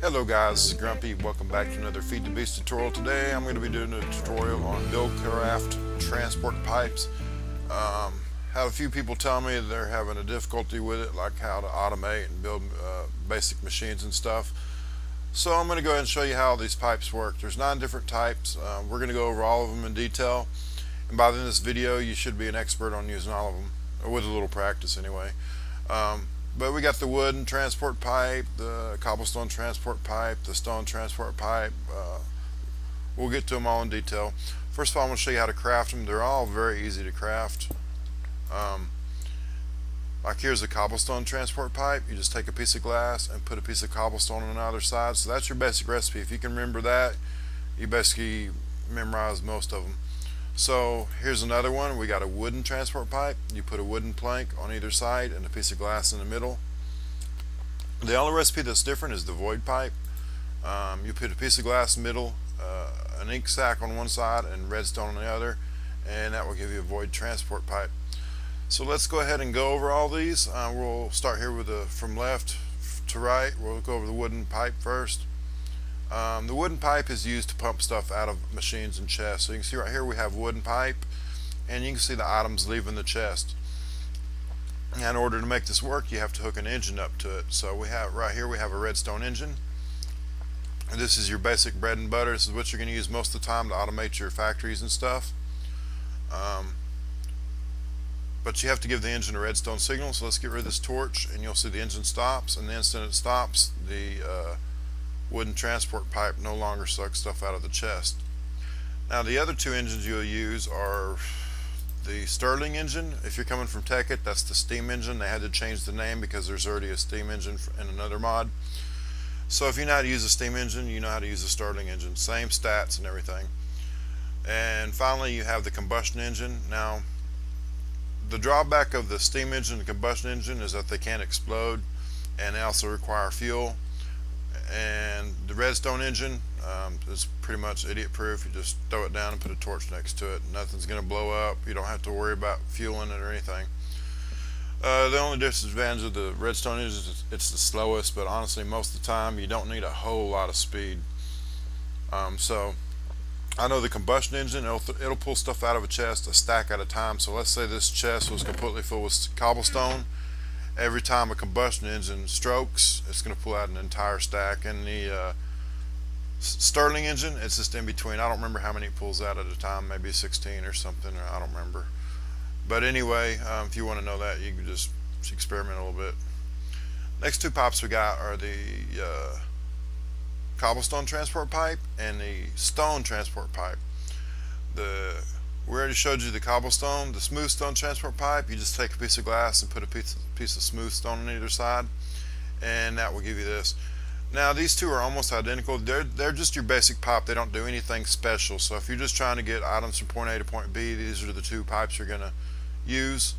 Hello guys, this is Grumpy. Welcome back to another Feed the Beast tutorial. Today I'm going to be doing a tutorial on Buildcraft transport pipes. Had a few people tell me they're having a difficulty with it, like how to automate and build basic machines and stuff. So I'm going to go ahead and show you how these pipes work. There's 9 different types. We're going to go over all of them in detail. And by the end of this video, you should be an expert on using all of them, or with a little practice anyway. But we got the wooden transport pipe, the cobblestone transport pipe, the stone transport pipe. We'll get to them all in detail. First of all, I'm going to show you how to craft them. They're all very easy to craft. Like here's a cobblestone transport pipe. You just take a piece of glass and put a piece of cobblestone on either side. So that's your basic recipe. If you can remember that, you basically memorize most of them. So here's another one. We got a wooden transport pipe. You put a wooden plank on either side and a piece of glass in the middle. The only recipe that's different is the void pipe. You put a piece of glass in the middle, an ink sac on one side and redstone on the other, and that will give you a void transport pipe. So let's go ahead and go over all these. We'll start here with from left to right. We'll go over the wooden pipe first. The wooden pipe is used to pump stuff out of machines and chests. So you can see right here we have wooden pipe, and you can see the items leaving the chest. And in order to make this work, you have to hook an engine up to it. So we have right here we have a redstone engine. And this is your basic bread and butter. This is what you're going to use most of the time to automate your factories and stuff. But you have to give the engine a redstone signal. So let's get rid of this torch, and you'll see the engine stops, and the instant it stops, the wooden transport pipe no longer sucks stuff out of the chest. Now the other 2 engines you'll use are the Stirling engine. If you're coming from Tekkit, that's the steam engine. They had to change the name because there's already a steam engine in another mod. So if you know how to use a steam engine, you know how to use a Stirling engine. Same stats and everything. And finally you have the combustion engine. Now the drawback of the steam engine and combustion engine is that they can't explode, and they also require fuel. And the redstone engine is pretty much idiot proof. You just throw it down and put a torch next to it. Nothing's going to blow up. You don't have to worry about fueling it or anything. The only disadvantage of the redstone engine is it's the slowest, but honestly most of the time you don't need a whole lot of speed. So I know the combustion engine, it'll pull stuff out of a chest a stack at a time. So let's say this chest was completely full with cobblestone. Every time a combustion engine strokes, it's going to pull out an entire stack. And the Stirling engine, it's just in between. I don't remember how many it pulls out at a time, maybe 16 or something, or I don't remember. But anyway, if you want to know that, you can just experiment a little bit. Next 2 pipes we got are the cobblestone transport pipe and the stone transport pipe. We already showed you the cobblestone. The smooth stone transport pipe, you just take a piece of glass and put a piece of smooth stone on either side, and that will give you this. Now these 2 are almost identical. They're just your basic pipe. They don't do anything special. So if you're just trying to get items from point A to point B, these are the 2 pipes you're going to use.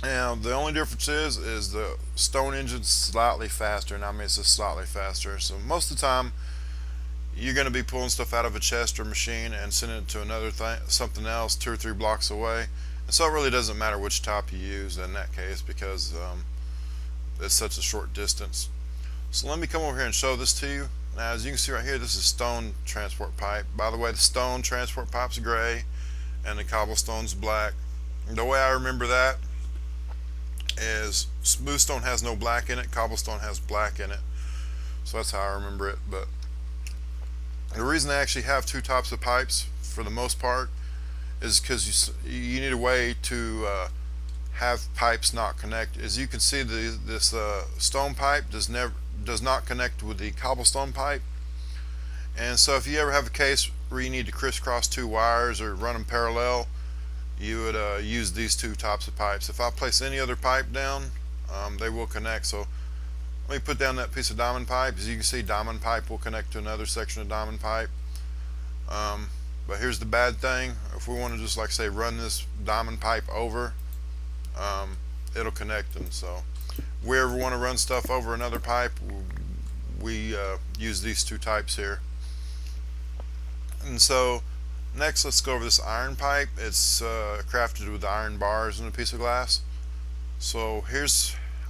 Now the only difference is the stone engine's slightly faster, and I mean it's just slightly faster. So most of the time you're going to be pulling stuff out of a chest or machine and sending it to another thing, something else 2 or 3 blocks away. And so it really doesn't matter which type you use in that case, because it's such a short distance. So let me come over here and show this to you. Now as you can see right here, this is stone transport pipe. By the way, the stone transport pipe's gray and the cobblestone's black. The way I remember that is smooth stone has no black in it, cobblestone has black in it. So that's how I remember it. But the reason they actually have 2 types of pipes for the most part is because you need a way to have pipes not connect. As you can see, this stone pipe does not connect with the cobblestone pipe. And so if you ever have a case where you need to crisscross 2 wires or run them parallel, you would use these 2 types of pipes. If I place any other pipe down, they will connect. So let me put down that piece of diamond pipe. As you can see, diamond pipe will connect to another section of diamond pipe. But here's the bad thing. If we want to just, like say, run this diamond pipe over, it'll connect them. So if we ever want to run stuff over another pipe, we use these 2 types here. And so next let's go over this iron pipe. It's crafted with iron bars and a piece of glass. So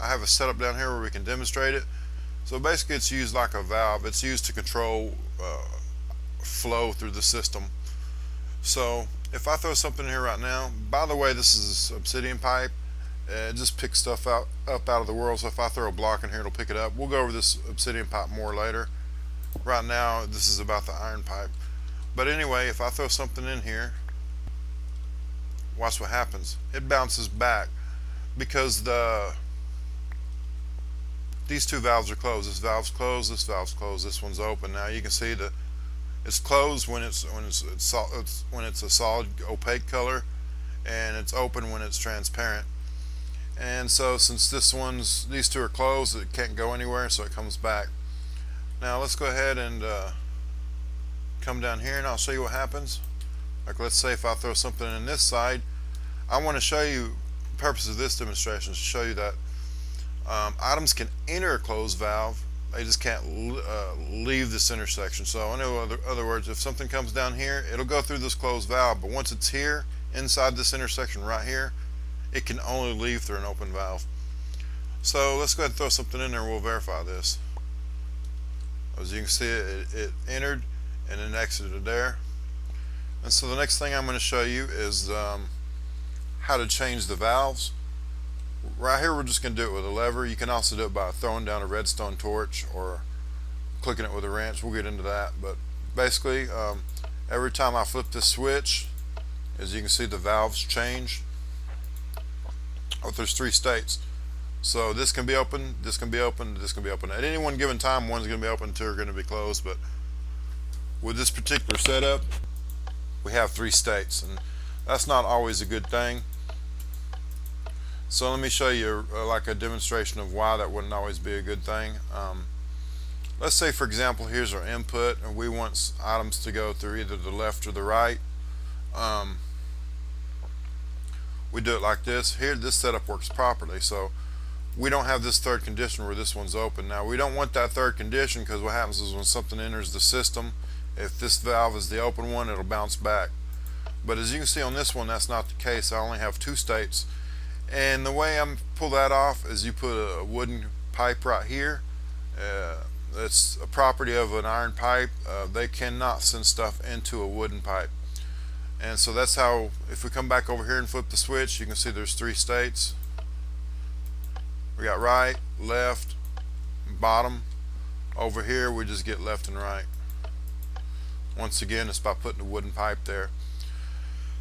I have a setup down here where we can demonstrate it. So basically it's used like a valve. It's used to control flow through the system. So if I throw something in here right now, by the way, this is obsidian pipe. It just picks stuff up out of the world. So if I throw a block in here, it'll pick it up. We'll go over this obsidian pipe more later. Right now, this is about the iron pipe. But anyway, if I throw something in here, watch what happens. It bounces back because these two valves are closed. This valve's closed. This valve's closed. This one's open. Now you can see it's closed when it's a solid opaque color, and it's open when it's transparent. And so since these two are closed, it can't go anywhere, so it comes back. Now let's go ahead and come down here, and I'll show you what happens. Like, let's say if I throw something in this side, I want to show you, the purpose of this demonstration is to show you that items can enter a closed valve, they just can't leave this intersection. So in other words, if something comes down here, it'll go through this closed valve, but once it's here, inside this intersection right here, it can only leave through an open valve. So let's go ahead and throw something in there and we'll verify this. As you can see, it entered and then exited there. And so the next thing I'm going to show you is how to change the valves. Right here we're just going to do it with a lever. You can also do it by throwing down a redstone torch or clicking it with a wrench. We'll get into that, but basically every time I flip this switch, as you can see, the valves change. There's three states. So this can be open, this can be open, this can be open. At any one given time, one's going to be open, two are going to be closed. But with this particular setup, we have three states, and that's not always a good thing. So let me show you like a demonstration of why that wouldn't always be a good thing. Let's say, for example, here's our input, and we want items to go through either the left or the right. We do it like this. Here, this setup works properly. So we don't have this third condition where this one's open. Now we don't want that third condition, because what happens is when something enters the system, if this valve is the open one, it'll bounce back. But as you can see on this one, that's not the case. I only have two states. And the way I'm pull that off is you put a wooden pipe right here. That's a property of an iron pipe. They cannot send stuff into a wooden pipe. And so that's how, if we come back over here and flip the switch, you can see there's three states. We got right, left, bottom. Over here we just get left and right. Once again, it's by putting a wooden pipe there.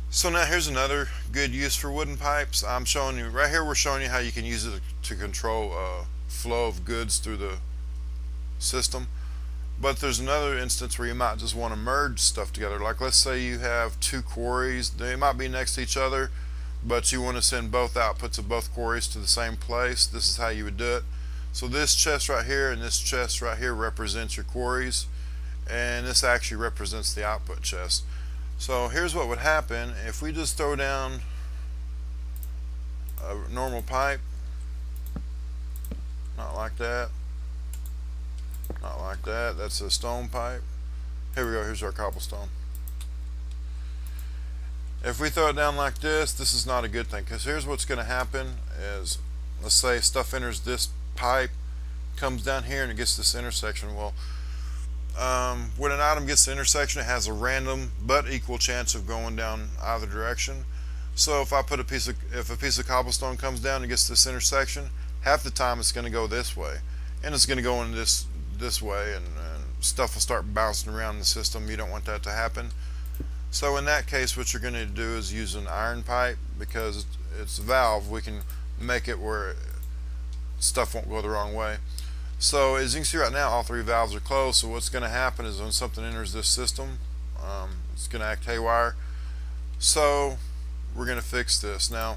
So now here's another good use for wooden pipes. I'm showing you right here, we're showing you how you can use it to control flow of goods through the system. But there's another instance where you might just want to merge stuff together. Like, let's say you have two quarries, they might be next to each other, but you want to send both outputs of both quarries to the same place. This is how you would do it. So this chest right here and this chest right here represents your quarries, and this actually represents the output chest. So here's what would happen if we just throw down a normal pipe, not like that, not like that. That's a stone pipe. Here we go. Here's our cobblestone. If we throw it down like this, this is not a good thing, because here's what's going to happen is, let's say stuff enters this pipe, comes down here, and it gets this intersection. Well, when an item gets the intersection, it has a random but equal chance of going down either direction. So if I put if a piece of cobblestone comes down and gets this intersection, half the time it's going to go this way, and it's going to go in this way, and stuff will start bouncing around the system. You don't want that to happen. So in that case, what you're going to do is use an iron pipe, because it's a valve. We can make it where stuff won't go the wrong way. So as you can see right now, all three valves are closed. So what's going to happen is when something enters this system, it's going to act haywire. So we're going to fix this. Now,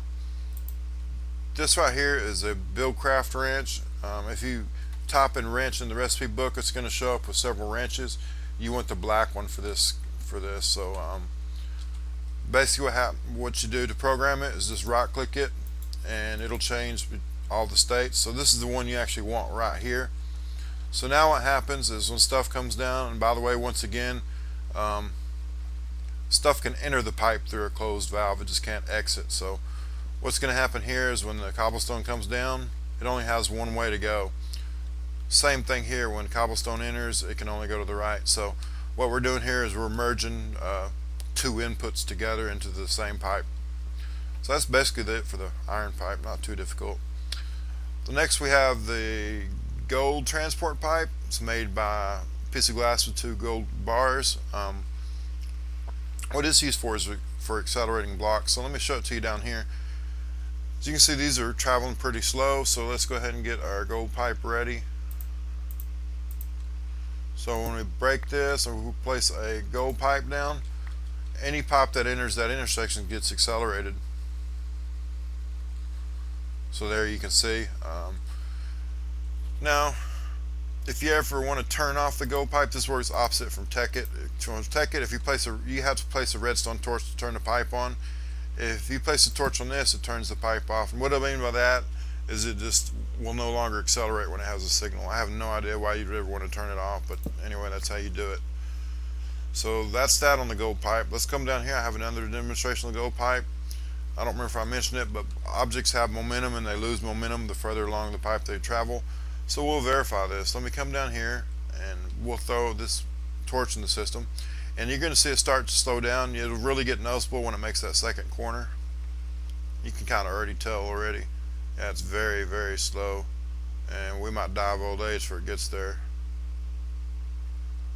this right here is a Buildcraft wrench. If you type in wrench in the recipe book, it's going to show up with several wrenches. You want the black one for this. So basically what you do to program it is just right click it, and it'll change all the states. So this is the one you actually want right here. So now what happens is when stuff comes down, and by the way, once again, stuff can enter the pipe through a closed valve, it just can't exit. So what's going to happen here is when the cobblestone comes down, it only has one way to go. Same thing here, when cobblestone enters, it can only go to the right. So what we're doing here is we're merging two inputs together into the same pipe. So that's basically it for the iron pipe, not too difficult. The next we have the gold transport pipe. It's made by a piece of glass with two gold bars. What it's used for is for accelerating blocks. So let me show it to you down here. As you can see, these are traveling pretty slow, so let's go ahead and get our gold pipe ready. So when we break this or we place a gold pipe down, any pipe that enters that intersection gets accelerated. So there you can see. Now, if you ever want to turn off the gold pipe, this works opposite from Tekkit. If you have to place a redstone torch to turn the pipe on. If you place a torch on this, it turns the pipe off. And what I mean by that is it just will no longer accelerate when it has a signal. I have no idea why you'd ever want to turn it off, but anyway, that's how you do it. So that's that on the gold pipe. Let's come down here. I have another demonstration of the gold pipe. I don't remember if I mentioned it, but objects have momentum and they lose momentum the further along the pipe they travel. So we'll verify this. Let me come down here and we'll throw this torch in the system, and you're going to see it start to slow down. It'll really get noticeable when it makes that second corner. You can kind of already tell already. Yeah, it's very, very slow, and we might die of old age before it gets there.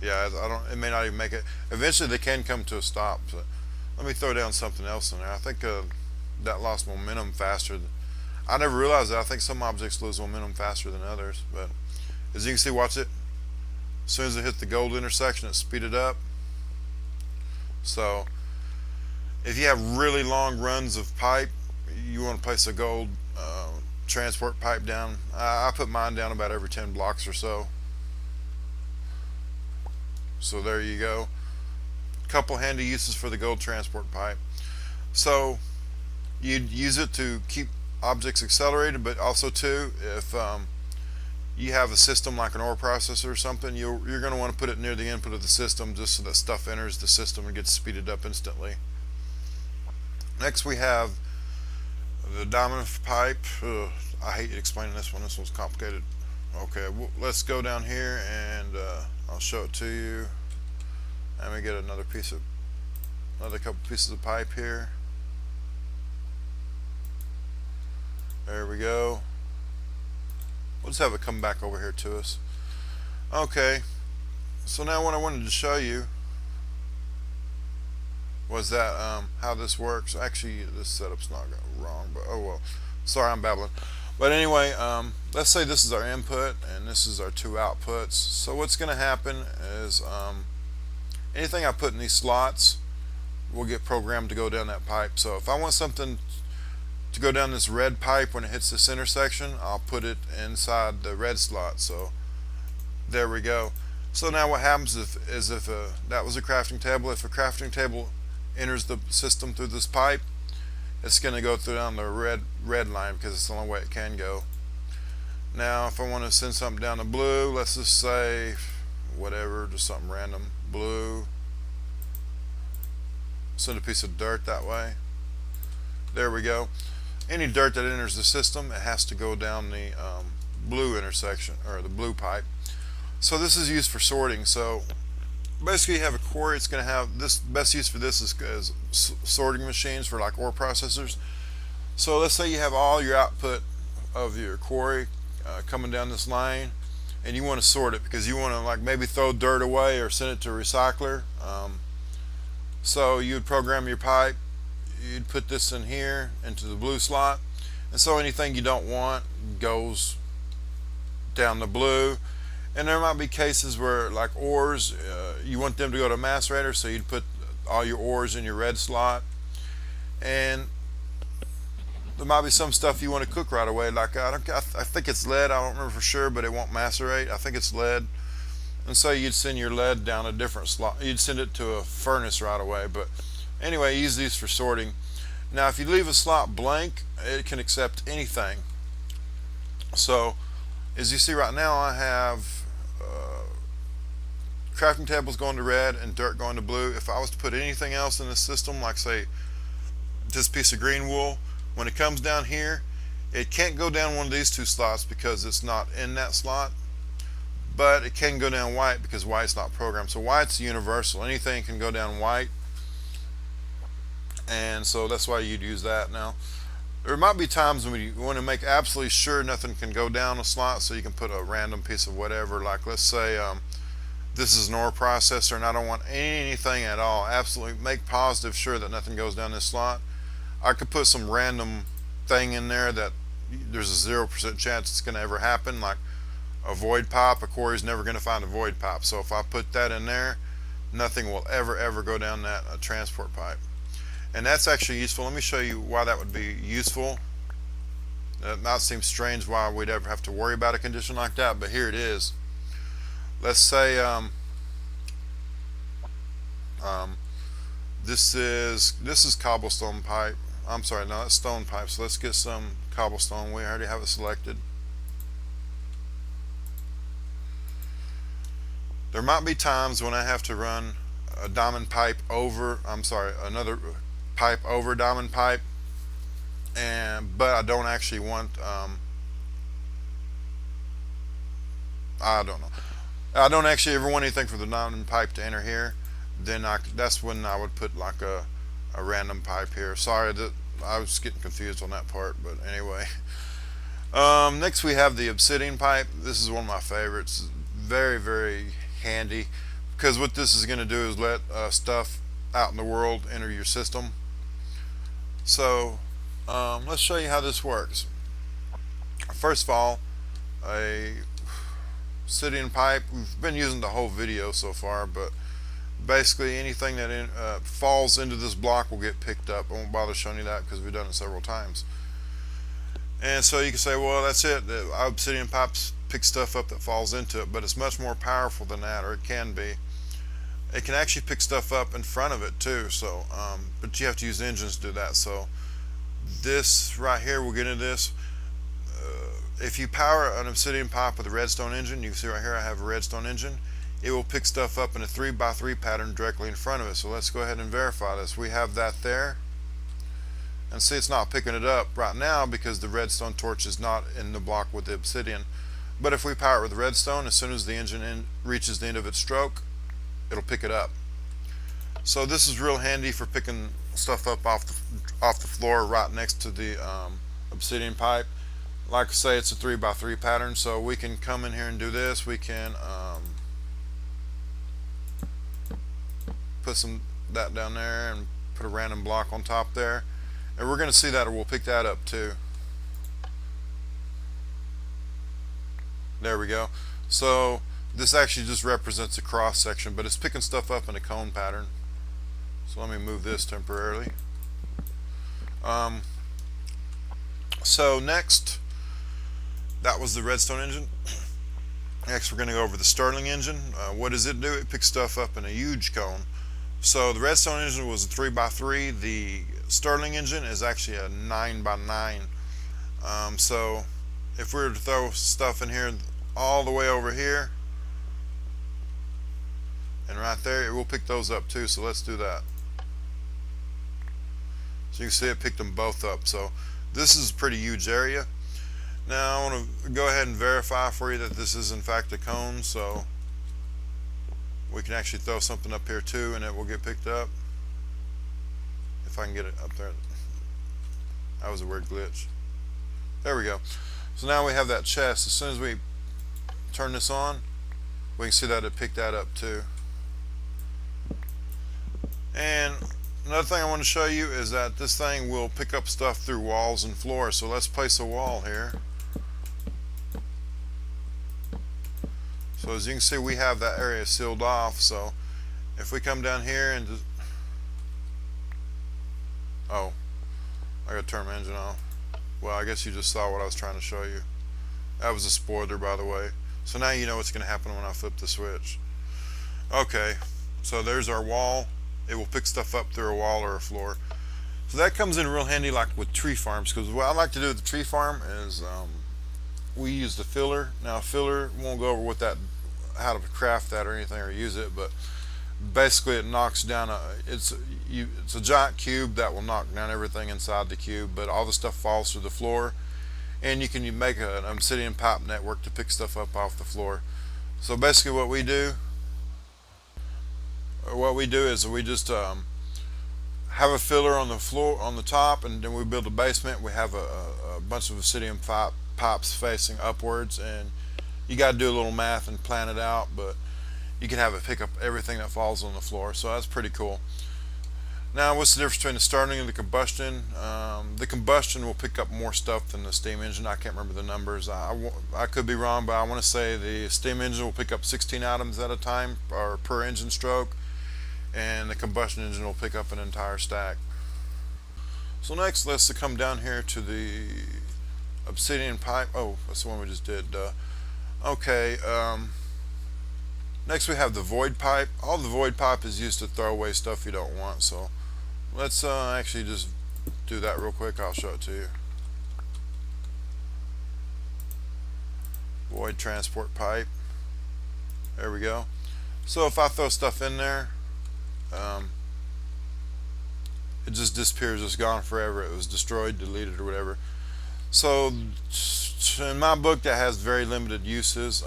Yeah, it may not even make it. Eventually they can come to a stop. So let me throw down something else in there. I think that lost momentum faster. I never realized that. I think some objects lose momentum faster than others, but as you can see, watch it. As soon as it hit the gold intersection, it speeded up. So if you have really long runs of pipe, you want to place a gold transport pipe down. I put mine down about every 10 blocks or so. So there you go. Couple handy uses for the gold transport pipe. So you'd use it to keep objects accelerated, but also too, if you have a system like an ore processor or something, you're going to want to put it near the input of the system just so that stuff enters the system and gets speeded up instantly. Next we have the diamond pipe. I hate explaining this one. This one's complicated. Okay, let's go down here and I'll show it to you. Let me get another couple pieces of pipe here. There we go. We'll just have it come back over here to us. Okay, so now what I wanted to show you was that how this works. Actually, this setup's not wrong, but oh well. Sorry, I'm babbling. But anyway, let's say this is our input and this is our two outputs. So what's going to happen is anything I put in these slots will get programmed to go down that pipe. So if I want something to go down this red pipe when it hits this intersection, I'll put it inside the red slot. So there we go. So now what happens is if that was a crafting table, if a crafting table enters the system through this pipe, it's going to go through down the red line because it's the only way it can go. Now if I want to send something down to blue, let's just say whatever, just something random, blue, send a piece of dirt that way. There we go. Any dirt that enters the system, it has to go down the blue intersection, or the blue pipe. So this is used for sorting. So basically you have a quarry, it's going to have this. Best use for this is sorting machines for like ore processors. So let's say you have all your output of your quarry coming down this line, and you want to sort it because you want to like maybe throw dirt away or send it to a recycler. So you would program your pipe, you'd put this in here into the blue slot, and so anything you don't want goes down the blue. And there might be cases where like ores, you want them to go to a macerator, so you'd put all your ores in your red slot. And there might be some stuff you want to cook right away, like I think it's lead, I don't remember for sure, but it won't macerate. I think it's lead. And so you'd send your lead down a different slot, you'd send it to a furnace right away. But anyway, use these for sorting. Now if you leave a slot blank, it can accept anything. So as you see right now, I have crafting tables going to red and dirt going to blue. If I was to put anything else in the system, like say this piece of green wool, when it comes down here, it can't go down one of these two slots because it's not in that slot. but it can go down white because white's not programmed. So white's universal. Anything can go down white, and so that's why you'd use that. Now, there might be times when you want to make absolutely sure nothing can go down a slot, so you can put a random piece of whatever. Like, let's say this is an OR processor and I don't want anything at all. Absolutely make positive sure that nothing goes down this slot. I could put some random thing in there that there's a 0% chance it's going to ever happen, like a void pipe. A quarry's never going to find a void pipe. So if I put that in there, nothing will ever go down that transport pipe. And that's actually useful. Let me show you why that would be useful. It might seem strange why we'd ever have to worry about a condition like that, but here it is. Let's say this is cobblestone pipe. I'm sorry, no, that's stone pipe. So let's get some cobblestone. We already have it selected. There might be times when I have to run a diamond pipe over, another pipe over diamond pipe, but I don't actually want I don't know. I don't actually ever want anything for the diamond pipe to enter here. Then that's when I would put like a random pipe here. Sorry that I was getting confused on that part, but anyway. Next we have the obsidian pipe. This is one of my favorites. Very handy, because what this is going to do is let stuff out in the world enter your system. So let's show you how this works. First of all, a obsidian pipe. We've been using the whole video so far, but basically anything that falls into this block will get picked up. I won't bother showing you that because we've done it several times. And so you can say, well, that's it. The obsidian pipes pick stuff up that falls into it, but it's much more powerful than that, or it can be. It can actually pick stuff up in front of it too. So, but you have to use engines to do that. So this right here, we'll get into this. If you power an obsidian pipe with a redstone engine, you can see right here I have a redstone engine. It will pick stuff up in a 3x3 pattern directly in front of it. So let's go ahead and verify this. We have that there. And see, it's not picking it up right now because the redstone torch is not in the block with the obsidian. But if we power it with redstone, as soon as the engine reaches the end of its stroke, it'll pick it up. So this is real handy for picking stuff up off the floor right next to the obsidian pipe. Like I say, it's a 3x3 pattern, so we can come in here and do this. We can put that down there and put a random block on top there, and we're going to see that, or we'll pick that up too. There we go. So this actually just represents a cross section, but it's picking stuff up in a cone pattern. So let me move this temporarily. So next, that was the redstone engine. Next we're going to go over the Stirling engine. What does it do? It picks stuff up in a huge cone. So the redstone engine was a 3x3. The Stirling engine is actually a 9x9. So if we were to throw stuff in here all the way over here and right there, it will pick those up too. So let's do that. So you can see it picked them both up. So this is a pretty huge area. Now I want to go ahead and verify for you that this is in fact a cone, so we can actually throw something up here too and it will get picked up. If I can get it up there. That was a weird glitch. There we go. So now we have that chest. As soon as we turn this on, we can see that it picked that up too. And another thing I want to show you is that this thing will pick up stuff through walls and floors. So let's place a wall here. So as you can see, we have that area sealed off. So if we come down here and just, oh, I gotta turn my engine off. Well, I guess you just saw what I was trying to show you. That was a spoiler, by the way. So now you know what's going to happen when I flip the switch. Okay, so there's our wall. It will pick stuff up through a wall or a floor. So that comes in real handy like with tree farms, because what I like to do with the tree farm is we use the filler. Now filler, won't go over what that, how to craft that or anything or use it, but basically it knocks down it's a giant cube that will knock down everything inside the cube, but all the stuff falls through the floor, and you can make an obsidian pipe network to pick stuff up off the floor. So basically what we do is we just have a filler on the floor on the top, and then we build a basement. We have a bunch of Obsidian pipes facing upwards, and you got to do a little math and plan it out, but you can have it pick up everything that falls on the floor, so that's pretty cool. Now, what's the difference between the starting and the combustion? The combustion will pick up more stuff than the steam engine. I can't remember the numbers. I could be wrong, but I want to say the steam engine will pick up 16 items at a time or per engine stroke, and the combustion engine will pick up an entire stack. So next, let's come down here to the Obsidian pipe. Oh, that's the one we just did. Okay. Next we have the void pipe. All the void pipe is used to throw away stuff you don't want. So let's actually just do that real quick. I'll show it to you. Void transport pipe. There we go. So if I throw stuff in there, it just disappears. It's gone forever. It was destroyed, deleted, or whatever. So in my book, that has very limited uses.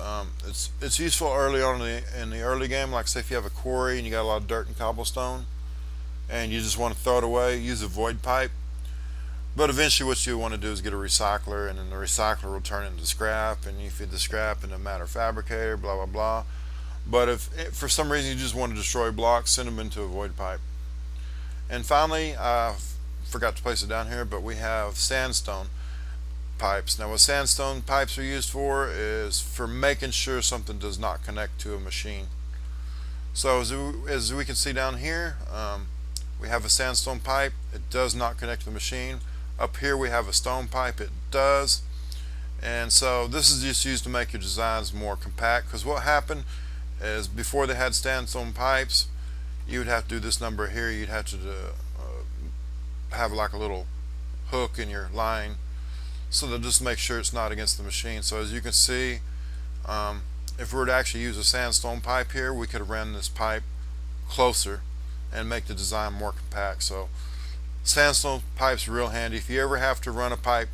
It's useful early on in the early game. Like say if you have a quarry and you got a lot of dirt and cobblestone, and you just want to throw it away, use a void pipe. But eventually, what you want to do is get a recycler, and then the recycler will turn into scrap, and you feed the scrap into a matter fabricator, blah blah blah. But if for some reason you just want to destroy blocks, send them into a void pipe. And finally, I forgot to place it down here, but we have sandstone pipes. Now, what sandstone pipes are used for is for making sure something does not connect to a machine. So as we can see down here, we have a sandstone pipe. It does not connect to the machine. Up here we have a stone pipe. It does. And so this is just used to make your designs more compact, because what happened is before they had sandstone pipes, you would have to do this number here. You'd have to have like a little hook in your line, so they'll just make sure it's not against the machine. So as you can see, if we were to actually use a sandstone pipe here, we could have ran this pipe closer and make the design more compact. So sandstone pipe's real handy. If you ever have to run a pipe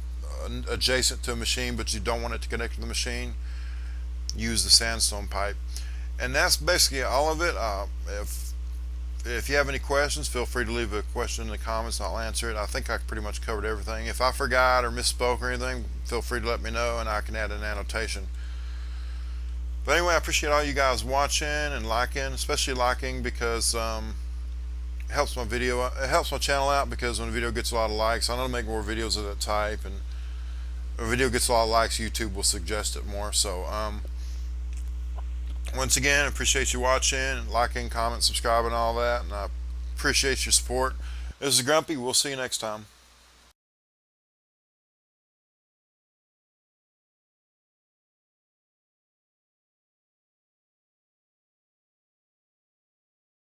adjacent to a machine but you don't want it to connect to the machine, use the sandstone pipe. And that's basically all of it. If you have any questions, feel free to leave a question in the comments and I'll answer it. I think I pretty much covered everything. If I forgot or misspoke or anything, feel free to let me know and I can add an annotation. But anyway, I appreciate all you guys watching and liking, especially liking, because it helps my channel out, because when a video gets a lot of likes, I know to make more videos of that type, and if a video gets a lot of likes, YouTube will suggest it more. So once again, I appreciate you watching, liking, comment, subscribing, all that, and I appreciate your support. This is Grumpy. We'll see you next time.